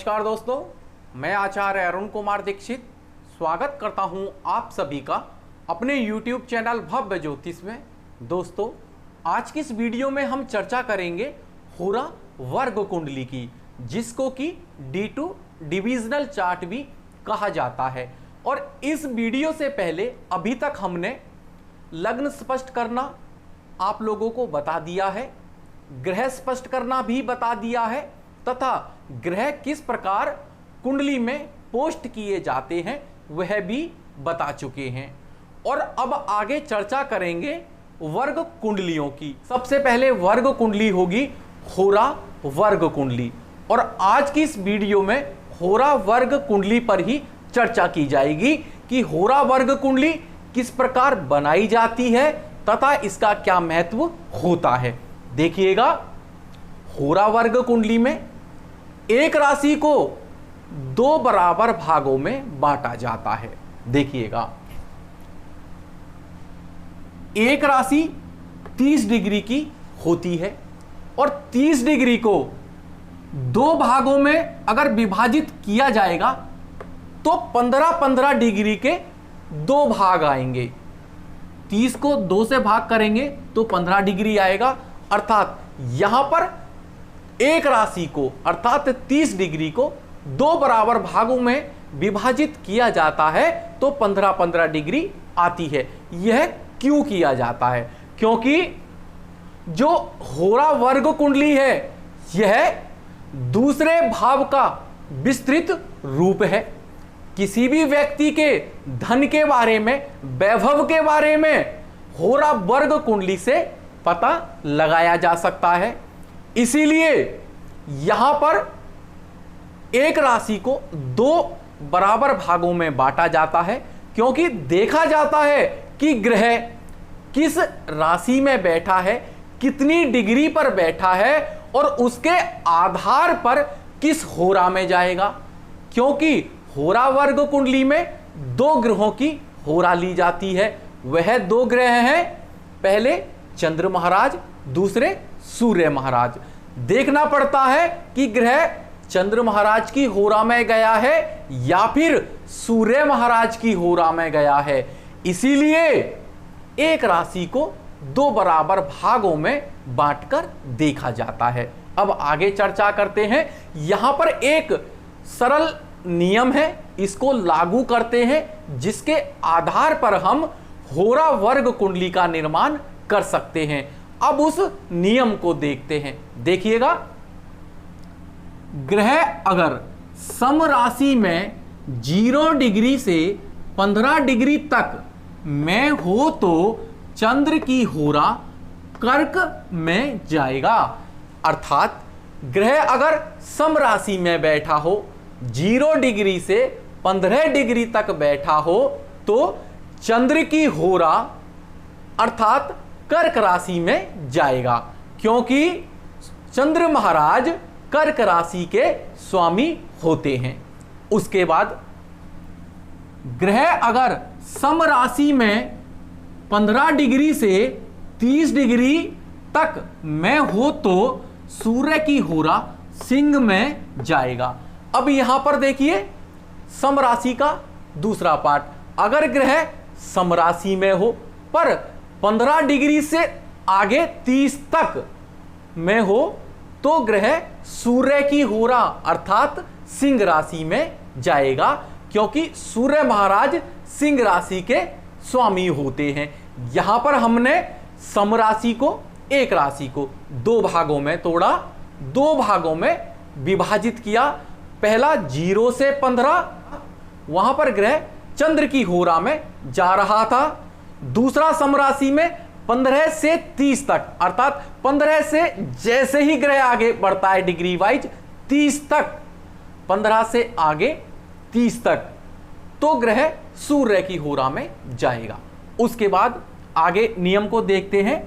नमस्कार दोस्तों, मैं आचार्य अरुण कुमार दीक्षित स्वागत करता हूं आप सभी का अपने YouTube चैनल भव्य ज्योतिष में। दोस्तों, आज की इस वीडियो में हम चर्चा करेंगे होरा वर्ग कुंडली की, जिसको कि D2 डिविजनल चार्ट भी कहा जाता है। और इस वीडियो से पहले अभी तक हमने लग्न स्पष्ट करना आप लोगों को बता दिया है, ग्रह स्पष्ट करना भी बता दिया है तथा ग्रह किस प्रकार कुंडली में पोस्ट किए जाते हैं वह भी बता चुके हैं। और अब आगे चर्चा करेंगे वर्ग कुंडलियों की। सबसे पहले वर्ग कुंडली होगी होरा वर्ग कुंडली, और आज की इस वीडियो में होरा वर्ग कुंडली पर ही चर्चा की जाएगी कि होरा वर्ग कुंडली किस प्रकार बनाई जाती है तथा इसका क्या महत्व होता है। देखिएगा, होरा वर्ग कुंडली में एक राशि को दो बराबर भागों में बांटा जाता है। देखिएगा, एक राशि 30 डिग्री की होती है और 30 डिग्री को दो भागों में अगर विभाजित किया जाएगा तो 15-15 डिग्री के दो भाग आएंगे। 30 को 2 से भाग करेंगे तो 15 डिग्री आएगा। अर्थात यहां पर एक राशि को अर्थात 30 डिग्री को दो बराबर भागों में विभाजित किया जाता है तो 15-15 डिग्री आती है। यह क्यों किया जाता है? क्योंकि जो होरा वर्ग कुंडली है यह दूसरे भाव का विस्तृत रूप है। किसी भी व्यक्ति के धन के बारे में, वैभव के बारे में होरा वर्ग कुंडली से पता लगाया जा सकता है। इसीलिए यहां पर एक राशि को दो बराबर भागों में बांटा जाता है, क्योंकि देखा जाता है कि ग्रह किस राशि में बैठा है, कितनी डिग्री पर बैठा है और उसके आधार पर किस होरा में जाएगा। क्योंकि होरा वर्ग कुंडली में दो ग्रहों की होरा ली जाती है। वह दो ग्रह हैं, पहले चंद्र महाराज, दूसरे सूर्य महाराज। देखना पड़ता है कि ग्रह चंद्र महाराज की होरा में गया है या फिर सूर्य महाराज की होरा में गया है। इसीलिए एक राशि को दो बराबर भागों में बांटकर देखा जाता है। अब आगे चर्चा करते हैं। यहां पर एक सरल नियम है, इसको लागू करते हैं, जिसके आधार पर हम होरा वर्ग कुंडली का निर्माण कर सकते हैं। अब उस नियम को देखते हैं। देखिएगा, ग्रह अगर सम राशि में 0 डिग्री से 15 डिग्री तक में हो तो चंद्र की होरा कर्क में जाएगा। अर्थात ग्रह अगर सम राशि में बैठा हो, 0 डिग्री से 15 डिग्री तक बैठा हो तो चंद्र की होरा अर्थात कर्क राशि में जाएगा, क्योंकि चंद्र महाराज कर्क राशि के स्वामी होते हैं। उसके बाद ग्रह अगर सम राशि में 15 डिग्री से 30 डिग्री तक में हो तो सूर्य की होरा सिंह में जाएगा। अब यहां पर देखिए, सम राशि का दूसरा पार्ट, अगर ग्रह सम राशि में हो पर 15 डिग्री से आगे 30 तक में हो तो ग्रह सूर्य की होरा अर्थात सिंह राशि में जाएगा, क्योंकि सूर्य महाराज सिंह राशि के स्वामी होते हैं। यहां पर हमने सम राशि को, एक राशि को दो भागों में तोड़ा, दो भागों में विभाजित किया। पहला 0 से 15, वहां पर ग्रह चंद्र की होरा में जा रहा था। दूसरा सम राशि में 15 से 30 तक, अर्थात 15 से जैसे ही ग्रह आगे बढ़ता है डिग्री वाइज 30 तक, 15 से आगे 30 तक तो ग्रह सूर्य की होरा में जाएगा। उसके बाद आगे नियम को देखते हैं।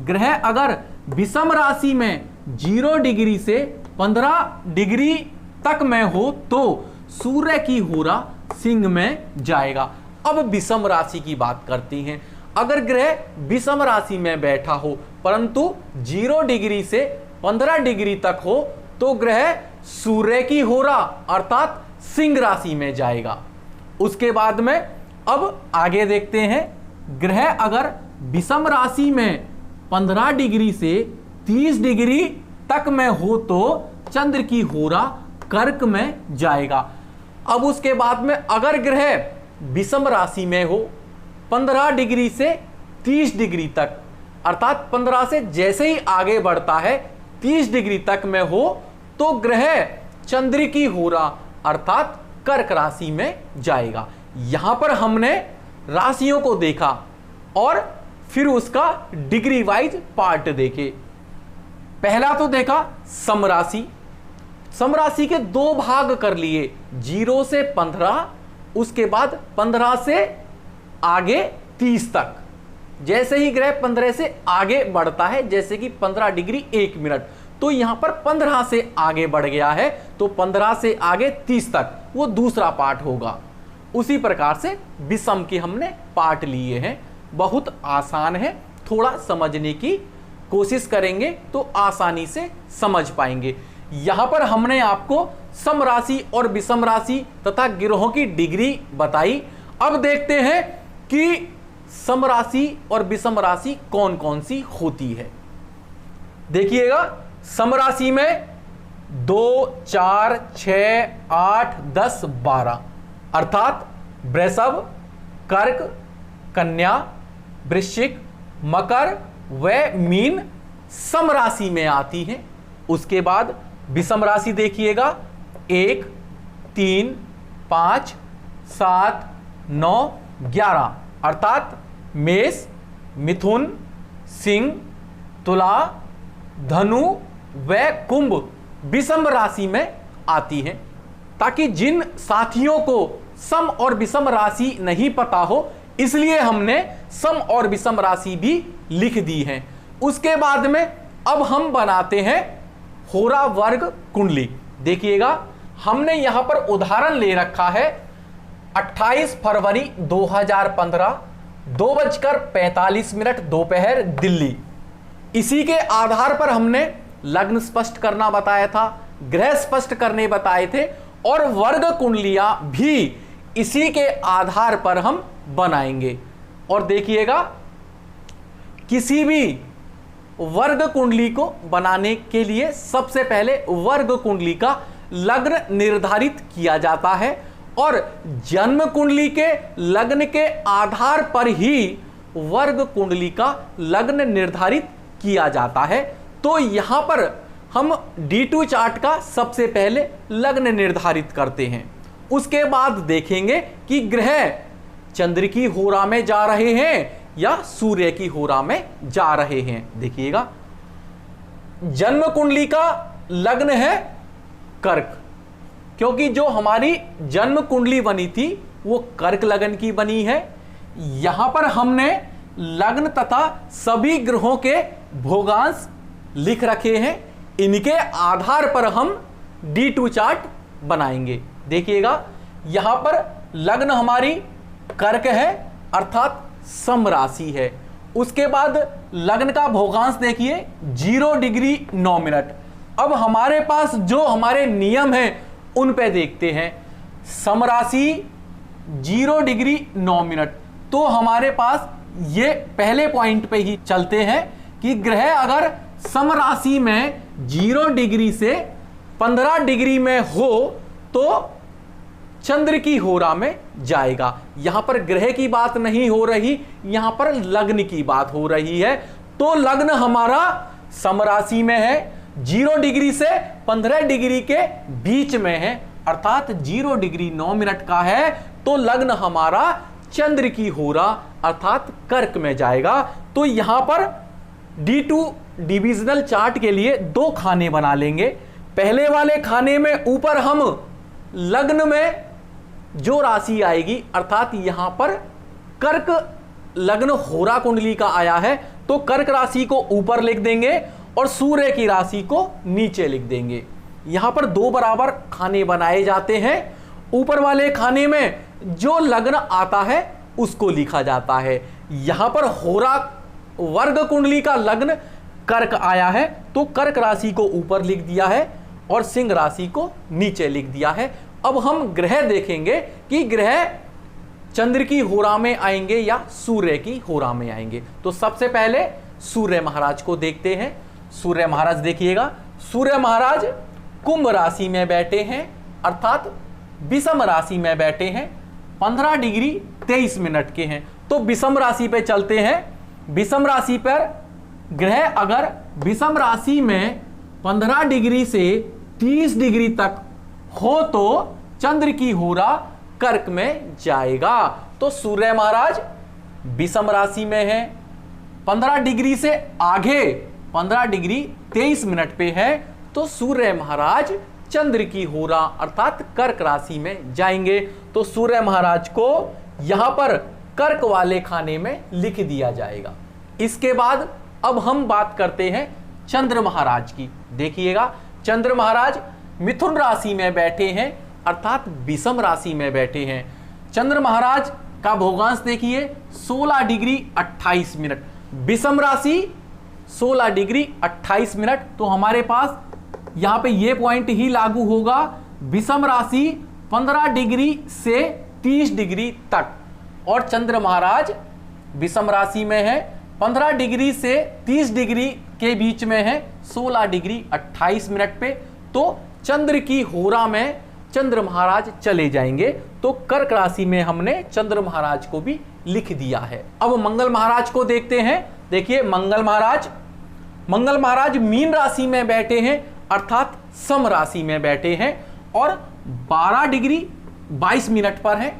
ग्रह अगर विषम राशि में 0 डिग्री से 15 डिग्री तक में हो तो सूर्य की होरा सिंह में जाएगा। अब विषम राशि की बात करते हैं। अगर ग्रह विषम राशि में बैठा हो परंतु 0 डिग्री से 15 डिग्री तक हो तो ग्रह सूर्य की होरा अर्थात सिंह राशि में जाएगा। उसके बाद में अब आगे देखते हैं, ग्रह अगर विषम राशि में 15 डिग्री से 30 डिग्री तक में हो तो चंद्र की होरा कर्क में जाएगा। अब उसके बाद में अगर ग्रह विषम राशि में हो 15 डिग्री से 30 डिग्री तक, अर्थात 15 से जैसे ही आगे बढ़ता है 30 डिग्री तक में हो तो ग्रह चंद्र की होरा अर्थात कर्क राशि में जाएगा। यहां पर हमने राशियों को देखा और फिर उसका डिग्री वाइज पार्ट देखे। पहला तो देखा समराशि, समराशि के दो भाग कर लिए, 0 से 15, उसके बाद 15 से आगे 30 तक। जैसे ही ग्रह 15 से आगे बढ़ता है, जैसे कि 15 डिग्री 1 मिनट, तो यहां पर 15 से आगे बढ़ गया है तो 15 से आगे 30 तक वो दूसरा पार्ट होगा। उसी प्रकार से विषम के हमने पार्ट लिए हैं। बहुत आसान है, थोड़ा समझने की कोशिश करेंगे तो आसानी से समझ पाएंगे। यहां पर हमने आपको सम राशि और विषम राशि तथा ग्रहों की डिग्री बताई। अब देखते हैं कि सम राशि और विषम राशि कौन कौन सी होती है। देखिएगा, सम राशि में 2, 4, 6, 8, 10, 12 अर्थात वृषभ, कर्क, कन्या, वृश्चिक, मकर व मीन सम राशि में आती है। उसके बाद विषम राशि देखिएगा, 1, 3, 5, 7, 9, 11 अर्थात मेष, मिथुन, सिंह, तुला, धनु व कुंभ विषम राशि में आती है। ताकि जिन साथियों को सम और विषम राशि नहीं पता हो, इसलिए हमने सम और विषम राशि भी लिख दी है। उसके बाद में अब हम बनाते हैं होरा वर्ग कुंडली। देखिएगा, हमने यहां पर उदाहरण ले रखा है 28 फरवरी 2015 2:45 दोपहर दिल्ली। इसी के आधार पर हमने लग्न स्पष्ट करना बताया था, ग्रह स्पष्ट करने बताए थे और वर्ग कुंडलियां भी इसी के आधार पर हम बनाएंगे। और देखिएगा, किसी भी वर्ग कुंडली को बनाने के लिए सबसे पहले वर्ग कुंडली का लग्न निर्धारित किया जाता है और जन्म कुंडली के लग्न के आधार पर ही वर्ग कुंडली का लग्न निर्धारित किया जाता है। तो यहां पर हम D2 चार्ट का सबसे पहले लग्न निर्धारित करते हैं। उसके बाद देखेंगे कि ग्रह चंद्र की होरा में जा रहे हैं या सूर्य की होरा में जा रहे हैं। देखिएगा, जन्म कुंडली का लग्न है कर्क, क्योंकि जो हमारी जन्म कुंडली बनी थी वो कर्क लग्न की बनी है। यहां पर हमने लग्न तथा सभी ग्रहों के भोगांश लिख रखे हैं, इनके आधार पर हम D2 चार्ट बनाएंगे। देखिएगा, यहां पर लग्न हमारी कर्क है अर्थात सम राशि है। उसके बाद लग्न का भोगांश देखिए 0 डिग्री 9 मिनट। अब हमारे पास जो हमारे नियम हैं उन पे देखते हैं। सम राशि 0 डिग्री 9 मिनट, तो हमारे पास ये पहले पॉइंट पे ही चलते हैं कि ग्रह अगर सम राशि में 0 डिग्री से 15 डिग्री में हो तो चंद्र की होरा में जाएगा। यहां पर ग्रह की बात नहीं हो रही, यहां पर लग्न की बात हो रही है। तो लग्न हमारा सम राशि में है, 0 डिग्री से 15 डिग्री के बीच में है अर्थात 0 डिग्री 9 मिनट का है। तो लग्न हमारा चंद्र की होरा अर्थात कर्क में जाएगा। तो यहां पर D2 डिविजनल चार्ट के लिए 2 खाने बना लेंगे। पहले वाले खाने में ऊपर हम लग्न में जो राशि आएगी अर्थात यहां पर कर्क लग्न होरा कुंडली का आया है तो कर्क राशि को ऊपर लिख देंगे और सूर्य की राशि को नीचे लिख देंगे। यहां पर 2 बराबर खाने बनाए जाते हैं। ऊपर वाले खाने में जो लग्न आता है उसको लिखा जाता है। यहां पर होरा वर्ग कुंडली का लग्न कर्क आया है तो कर्क राशि को ऊपर लिख दिया है और सिंह राशि को नीचे लिख दिया है। अब हम ग्रह देखेंगे कि ग्रह चंद्र की होरा में आएंगे या सूर्य की होरा में आएंगे। तो सबसे पहले सूर्य महाराज को देखते हैं। सूर्य महाराज देखिएगा, सूर्य महाराज कुंभ राशि में बैठे हैं, अर्थात विषम राशि में बैठे हैं, 15 डिग्री 23 मिनट के हैं। तो विषम राशि पे चलते हैं। विषम राशि पर ग्रह अगर विषम राशि में 15 डिग्री से 30 डिग्री तक हो तो चंद्र की होरा कर्क में जाएगा। तो सूर्य महाराज विषम राशि में है, 15 डिग्री से आगे 15 डिग्री 23 मिनट पे है, तो सूर्य महाराज चंद्र की होरा अर्थात कर्क राशि में जाएंगे। तो सूर्य महाराज को यहां पर कर्क वाले खाने में लिख दिया जाएगा। इसके बाद अब हम बात करते हैं चंद्र महाराज की। देखिएगा, चंद्र महाराज मिथुन राशि में बैठे हैं, अर्थात विषम राशि में बैठे हैं। चंद्र महाराज का भोगांश देखिए 16 डिग्री 28 मिनट, विषम राशि 16 डिग्री 28 मिनट। तो हमारे पास यहां पे ये पॉइंट ही लागू होगा, विषम राशि 15 डिग्री से 30 डिग्री तक, और चंद्र महाराज विषम राशि में है, 15 डिग्री से 30 डिग्री के बीच में है, 16 डिग्री 28 मिनट पे। तो चंद्र की होरा में चंद्र महाराज चले जाएंगे। तो कर्क राशि में हमने चंद्र महाराज को भी लिख दिया है। अब मंगल महाराज को देखते हैं। देखिए, मंगल महाराज मीन राशि में बैठे हैं, अर्थात सम राशि में बैठे हैं, और 12 डिग्री 22 मिनट पर है।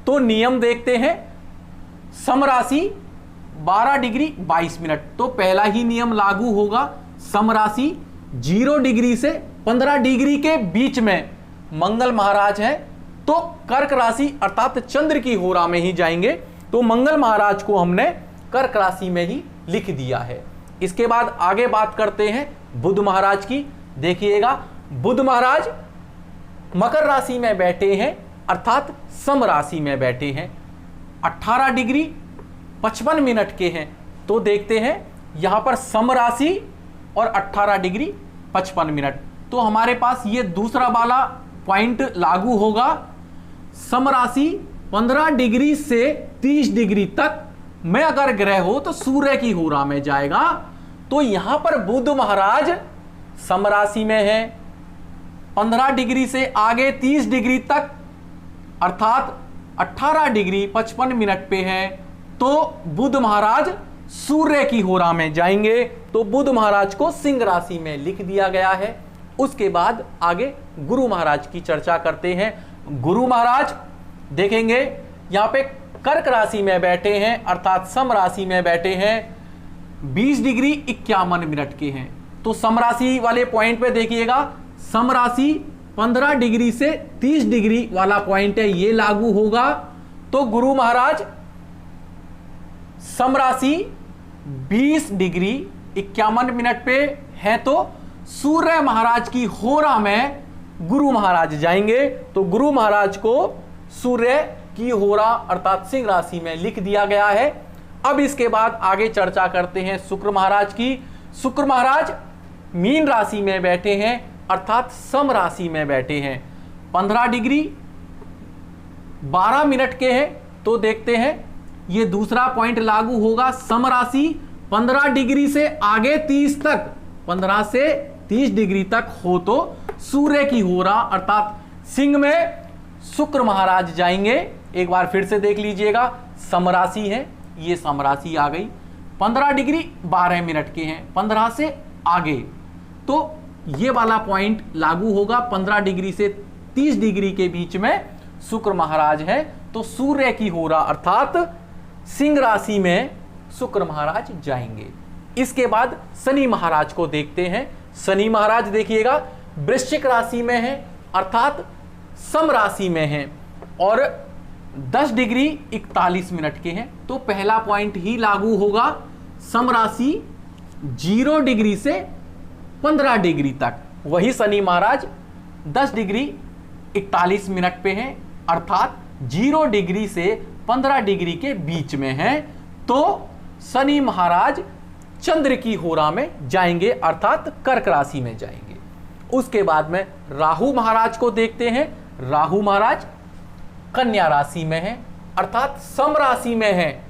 तो नियम देखते हैं, सम राशि 12 डिग्री 22 मिनट। तो पहला ही नियम लागू होगा, सम राशि 0 डिग्री से 15 डिग्री के बीच में मंगल महाराज हैं, तो कर्क राशि अर्थात चंद्र की होरा में ही जाएंगे। तो मंगल महाराज को हमने कर्क राशि में ही लिख दिया है। इसके बाद आगे बात करते हैं बुध महाराज की। देखिएगा, बुध महाराज मकर राशि में बैठे हैं, अर्थात सम राशि में बैठे हैं, 18 डिग्री 55 मिनट के हैं। तो देखते हैं यहां पर सम राशि और 18 डिग्री 55 मिनट। तो हमारे पास ये दूसरा वाला पॉइंट लागू होगा, सम राशि 15 डिग्री से 30 डिग्री तक में अगर ग्रह हो तो सूर्य की होरा में जाएगा। तो यहां पर बुध महाराज सम राशि में है, 15 डिग्री से आगे 30 डिग्री तक अर्थात 18 डिग्री 55 मिनट पे है, तो बुध महाराज सूर्य की होरा में जाएंगे। तो बुध महाराज को सिंह राशि में लिख दिया गया है। उसके बाद आगे गुरु महाराज की चर्चा करते हैं। गुरु महाराज देखेंगे, यहां पे कर्क राशि में बैठे हैं, अर्थात सम राशि में बैठे हैं, 20 डिग्री 51 मिनट के हैं। तो सम राशि वाले पॉइंट पे देखिएगा, सम राशि 15 डिग्री से 30 डिग्री वाला पॉइंट है, ये लागू होगा। तो गुरु महाराज सम राशि 20 डिग्री 51 मिनट पे है, तो सूर्य महाराज की होरा में गुरु महाराज जाएंगे। तो गुरु महाराज को सूर्य की होरा अर्थात सिंह राशि में लिख दिया गया है। अब इसके बाद आगे चर्चा करते हैं शुक्र महाराज की। शुक्र महाराज मीन राशि में बैठे हैं, अर्थात सम राशि में बैठे हैं, 15 डिग्री 12 मिनट के हैं। तो देखते हैं ये दूसरा पॉइंट लागू होगा, सम राशि 15 डिग्री से आगे 30 तक, 15 से 30 डिग्री तक हो तो सूर्य की होरा अर्थात सिंह में शुक्र महाराज जाएंगे। एक बार फिर से देख लीजिएगा, सम राशि है, ये सम राशि आ गई, 15 डिग्री 12 मिनट के हैं, 15 से आगे तो ये वाला पॉइंट लागू होगा, 15 डिग्री से 30 डिग्री के बीच में शुक्र महाराज है। तो सूर्य की होरा अर्थात सिंह राशि में शुक्र महाराज जाएंगे। इसके बाद शनि महाराज को देखते हैं। शनि महाराज देखिएगा, वृश्चिक राशि में है, अर्थात सम राशि में है, और 10 डिग्री 41 मिनट के हैं। तो पहला पॉइंट ही लागू होगा, सम राशि 0 डिग्री से 15 डिग्री तक। वही शनि महाराज 10 डिग्री 41 मिनट पे हैं, अर्थात 0 डिग्री से 15 डिग्री के बीच में हैं। तो शनि महाराज चंद्र की होरा में जाएंगे, अर्थात कर्क राशि में जाएंगे। उसके बाद में राहु महाराज को देखते हैं। राहु महाराज कन्या राशि में है, अर्थात सम राशि में है,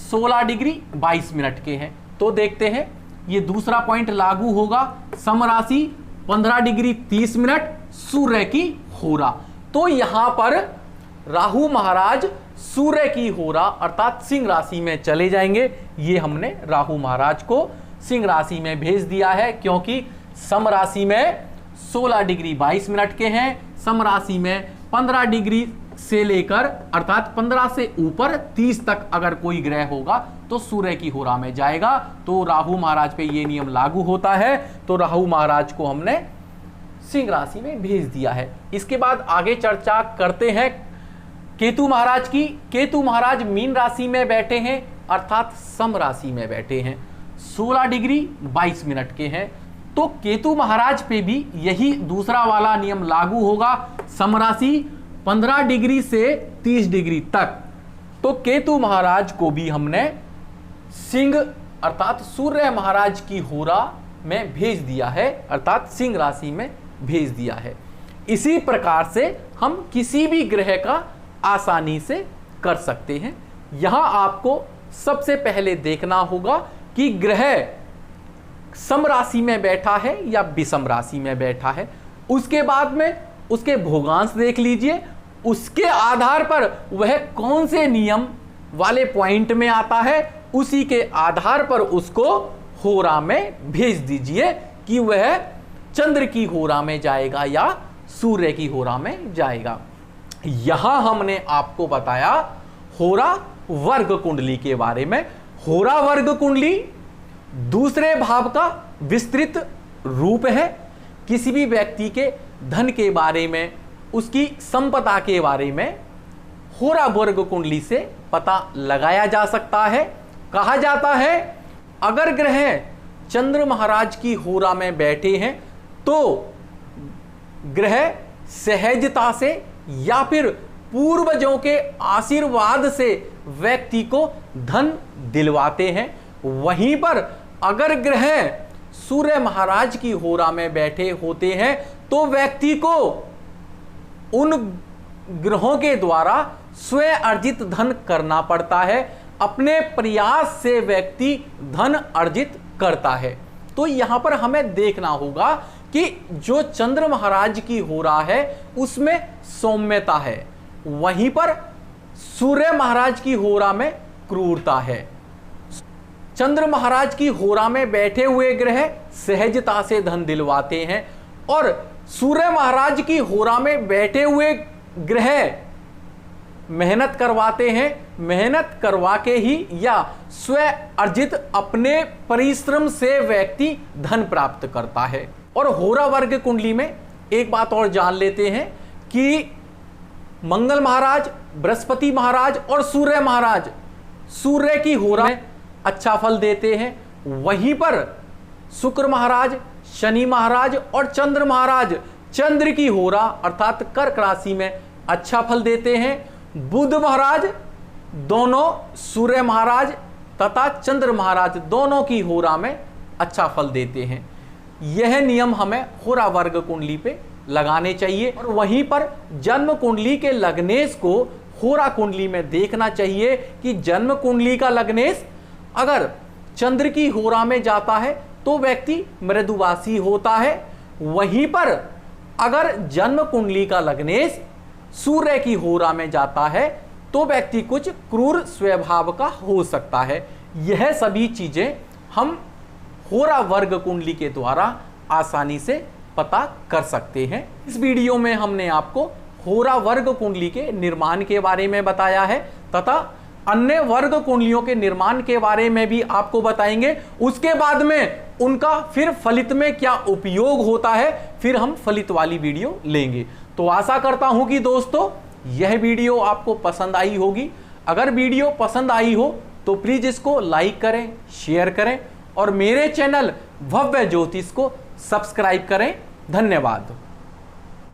16 डिग्री 22 मिनट के हैं। तो देखते हैं ये दूसरा पॉइंट लागू होगा। सम राशि 15 डिग्री 30 मिनट, सूर्य की होरा। तो यहां पर राहु महाराज सूर्य की होरा अर्थात सिंह राशि में चले जाएंगे। ये हमने राहु महाराज को सिंह राशि में भेज दिया है, क्योंकि सम राशि में 16 डिग्री 22 मिनट के हैं, सम राशि में 15 डिग्री से लेकर अर्थात 15 से ऊपर 30 तक अगर कोई ग्रह होगा तो सूर्य की होरा में जाएगा। तो राहु महाराज पे ये नियम लागू होता है। तो राहु महाराज को हमने सिंह राशि में भेज दिया है। इसके बाद आगे चर्चा करते हैं केतु महाराज की। केतु महाराज मीन राशि में बैठे हैं, अर्थात सम राशि में बैठे हैं, 16 डिग्री 22 मिनट के हैं। तो केतु महाराज पे भी यही दूसरा वाला नियम लागू होगा। सम राशि 15 डिग्री से 30 डिग्री तक। तो केतु महाराज को भी हमने सिंह अर्थात सूर्य महाराज की होरा में भेज दिया है, अर्थात सिंह राशि में भेज दिया है। इसी प्रकार से हम किसी भी ग्रह का आसानी से कर सकते हैं। यहां आपको सबसे पहले देखना होगा कि ग्रह सम राशि में बैठा है या विषम राशि में बैठा है। उसके बाद में उसके भोगांश देख लीजिए, उसके आधार पर वह कौन से नियम वाले पॉइंट में आता है, उसी के आधार पर उसको होरा में भेज दीजिए कि वह चंद्र की होरा में जाएगा या सूर्य की होरा में जाएगा। यहां हमने आपको बताया होरा वर्ग कुंडली के बारे में। होरा वर्ग कुंडली दूसरे भाव का विस्तृत रूप है। किसी भी व्यक्ति के धन के बारे में, उसकी संपदा के बारे में होरा वर्ग कुंडली से पता लगाया जा सकता है। कहा जाता है अगर ग्रह चंद्र महाराज की होरा में बैठे हैं तो ग्रह सहजता से या फिर पूर्वजों के आशीर्वाद से व्यक्ति को धन दिलवाते हैं। वहीं पर अगर ग्रह सूर्य महाराज की होरा में बैठे होते हैं तो व्यक्ति को उन ग्रहों के द्वारा स्वयं अर्जित धन करना पड़ता है। अपने प्रयास से व्यक्ति धन अर्जित करता है। तो यहां पर हमें देखना होगा कि जो चंद्र महाराज की होरा है उसमें सौम्यता है, वहीं पर सूर्य महाराज की होरा में क्रूरता है। चंद्र महाराज की होरा में बैठे हुए ग्रह सहजता से धन दिलवाते हैं और सूर्य महाराज की होरा में बैठे हुए ग्रह मेहनत करवाते हैं। मेहनत करवा के ही या स्वयं अर्जित अपने परिश्रम से व्यक्ति धन प्राप्त करता है। और होरा वर्ग कुंडली में एक बात और जान लेते हैं कि मंगल महाराज, बृहस्पति महाराज और सूर्य महाराज सूर्य की होरा में अच्छा फल देते हैं। वहीं पर शुक्र महाराज, शनि महाराज और चंद्र महाराज चंद्र की होरा अर्थात कर्क राशि में अच्छा फल देते हैं। बुध महाराज दोनों सूर्य महाराज तथा चंद्र महाराज दोनों की होरा में अच्छा फल देते हैं। यह नियम हमें होरा वर्ग कुंडली पे लगाने चाहिए। और वहीं पर जन्म कुंडली के लग्नेश को होरा कुंडली में देखना चाहिए कि जन्म कुंडली का लग्नेश अगर चंद्र की होरा में जाता है तो व्यक्ति मृदुवासी होता है। वहीं पर अगर जन्म कुंडली का लग्नेश सूर्य की होरा में जाता है तो व्यक्ति कुछ क्रूर स्वभाव का हो सकता है। यह सभी चीजें हम होरा वर्ग कुंडली के द्वारा आसानी से पता कर सकते हैं। इस वीडियो में हमने आपको होरा वर्ग कुंडली के निर्माण के बारे में बताया है तथा अन्य वर्ग कुंडलियों के निर्माण के बारे में भी आपको बताएंगे। उसके बाद में उनका फिर फलित में क्या उपयोग होता है, फिर हम फलित वाली वीडियो लेंगे। तो आशा करता हूं कि दोस्तों यह वीडियो आपको पसंद आई होगी। अगर वीडियो पसंद आई हो तो प्लीज इसको लाइक करें, शेयर करें और मेरे चैनल भव्य ज्योतिष को सब्सक्राइब करें। धन्यवाद।